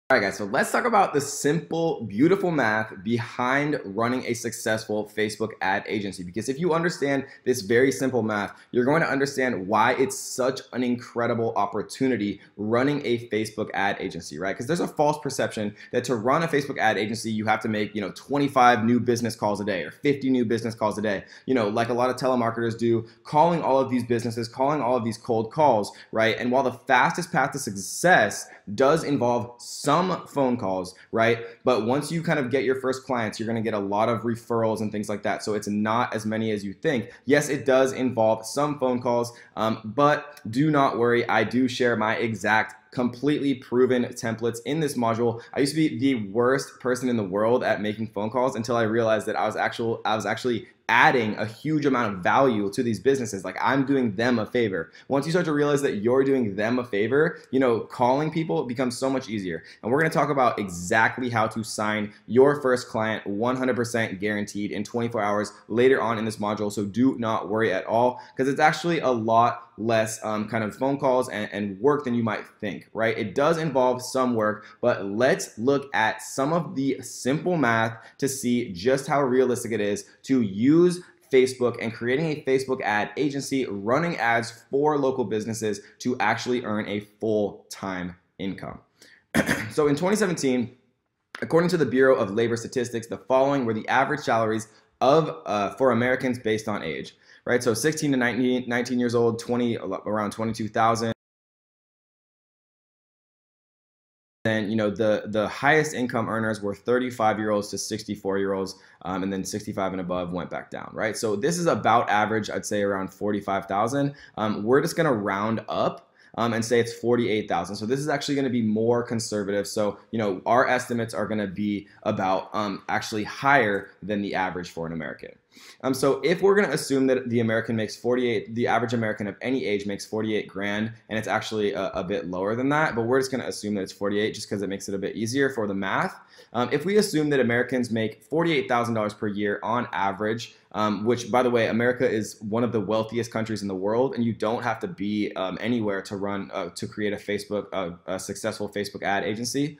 All right, guys, so let's talk about the simple, beautiful math behind running a successful Facebook ad agency. Because if you understand this very simple math, you're going to understand why it's such an incredible opportunity running a Facebook ad agency, right? Because there's a false perception that to run a Facebook ad agency, you have to make, 25 new business calls a day or 50 new business calls a day, like a lot of telemarketers do, calling all of these businesses, calling all of these cold calls, right? And while the fastest path to success does involve some phone calls, right? But once you kind of get your first clients, you're going to get a lot of referrals and things like that. So it's not as many as you think. Yes, it does involve some phone calls, but do not worry. I do share my exact completely proven templates in this module. I used to be the worst person in the world at making phone calls until I realized that I was actually adding a huge amount of value to these businesses. Like, I'm doing them a favor. Once you start to realize that you're doing them a favor, calling people becomes so much easier. And we're going to talk about exactly how to sign your first client 100% guaranteed in 24 hours later on in this module. So do not worry at all, because it's actually a lot less kind of phone calls and work than you might think, right? It does involve some work, but let's look at some of the simple math to see just how realistic it is to use Facebook and creating a Facebook ad agency, running ads for local businesses to actually earn a full-time income. So in 2017, according to the Bureau of Labor Statistics, the following were the average salaries for Americans based on age. Right, so 16 to 19 years old, around 22,000. Then, the highest income earners were 35-year-olds to 64-year-olds, and then 65 and above went back down, right? So this is about average, I'd say around 45,000. We're just gonna round up and say it's 48,000. So this is actually going to be more conservative. So, our estimates are going to be about actually higher than the average for an American. So if we're going to assume that the average American of any age makes 48 grand, and it's actually a bit lower than that, but we're just going to assume that it's 48 just because it makes it a bit easier for the math. If we assume that Americans make $48,000 per year on average, which, by the way, America is one of the wealthiest countries in the world, and you don't have to be anywhere to create a successful Facebook ad agency.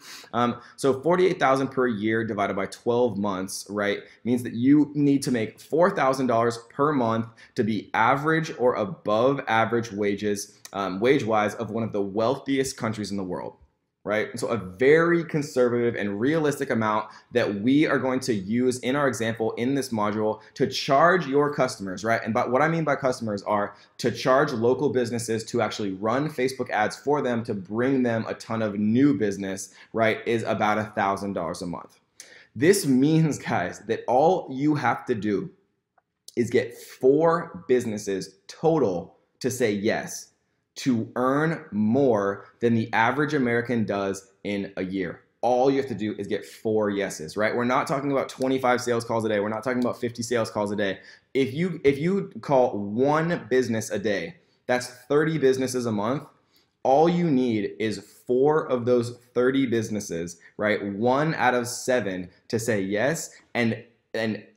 So 48,000 per year divided by 12 months, right, means that you need to make $4,000 per month to be average or above average wages, wage-wise, of one of the wealthiest countries in the world. Right? So a very conservative and realistic amount that we are going to use in our example in this module to charge your customers, right? And what I mean by customers are to charge local businesses to actually run Facebook ads for them to bring them a ton of new business, right, is about $1,000 a month. This means, guys, that all you have to do is get 4 businesses total to say yes, to earn more than the average American does in a year. All you have to do is get 4 yeses, right? We're not talking about 25 sales calls a day. We're not talking about 50 sales calls a day. If you call 1 business a day, that's 30 businesses a month. All you need is 4 of those 30 businesses, right? 1 out of 7 to say yes, and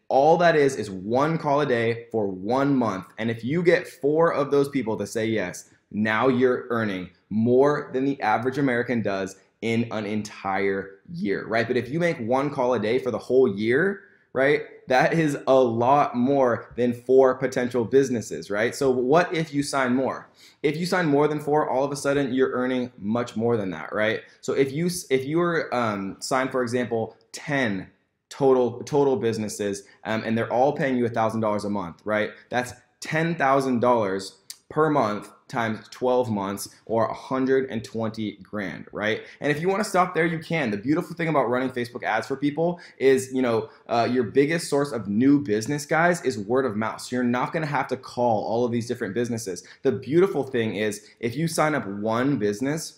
all that is 1 call a day for 1 month. And if you get 4 of those people to say yes, now you're earning more than the average American does in an entire year, right? But if you make 1 call a day for the whole year, right, that is a lot more than 4 potential businesses, right? So what if you sign more? If you sign more than 4, all of a sudden you're earning much more than that, right? So if you were signed, for example, 10 total businesses, and they're all paying you $1,000 a month, right? That's $10,000 per month times 12 months, or 120 grand, right? And if you want to stop there, you can. The beautiful thing about running Facebook ads for people is, your biggest source of new business, guys, is word of mouth. So you're not going to have to call all of these different businesses. The beautiful thing is, if you sign up 1 business,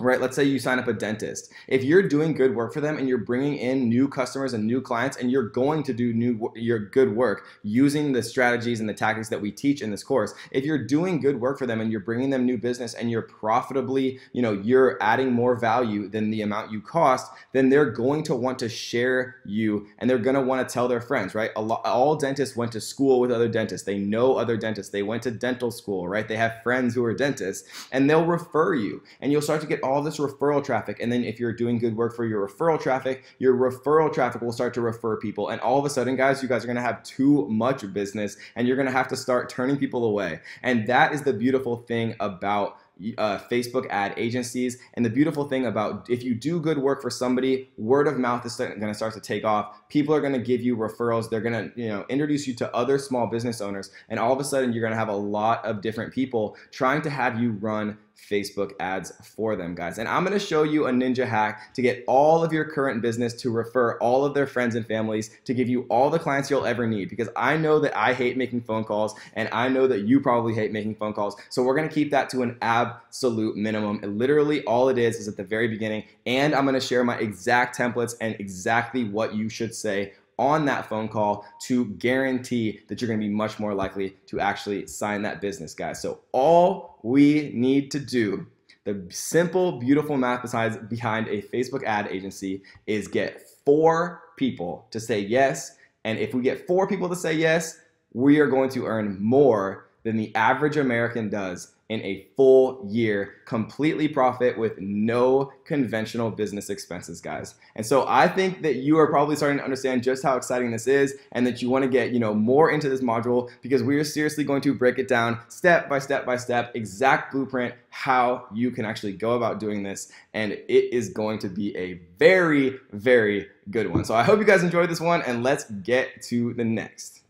right, let's say you sign up a dentist. If you're doing good work for them and you're bringing in new customers and new clients, and you're going to do your good work using the strategies and the tactics that we teach in this course, if you're doing good work for them and you're bringing them new business and you're profitably, you're adding more value than the amount you cost, then they're going to want to share you, and they're going to want to tell their friends, right? All dentists went to school with other dentists. They know other dentists. They went to dental school, right? They have friends who are dentists, and they'll refer you, and you'll start to get all this referral traffic. And then if you're doing good work for your referral traffic will start to refer people. And all of a sudden, guys, you guys are going to have too much business and you're going to have to start turning people away. And that is the beautiful thing about Facebook ad agencies, and the beautiful thing about if you do good work for somebody, word of mouth is going to start to take off. People are going to give you referrals. They're going to introduce you to other small business owners, and all of a sudden you're going to have a lot of different people trying to have you run Facebook ads for them, guys. And I'm going to show you a ninja hack to get all of your current business to refer all of their friends and families, to give you all the clients you'll ever need, because I know that I hate making phone calls and I know that you probably hate making phone calls. So we're going to keep that to an absolute minimum. And literally all it is at the very beginning. And I'm going to share my exact templates and exactly what you should say on that phone call to guarantee that you're going to be much more likely to actually sign that business, guys. So all we need to do, the simple, beautiful math behind a Facebook ad agency, is get 4 people to say yes. And if we get 4 people to say yes, we are going to earn more than the average American does in a full year, completely profit with no conventional business expenses, guys. And so I think that you are probably starting to understand just how exciting this is, and that you want to get more into this module, because we are seriously going to break it down step by step by step, exact blueprint, how you can actually go about doing this, and it is going to be a very, very good one. So I hope you guys enjoyed this one, and let's get to the next.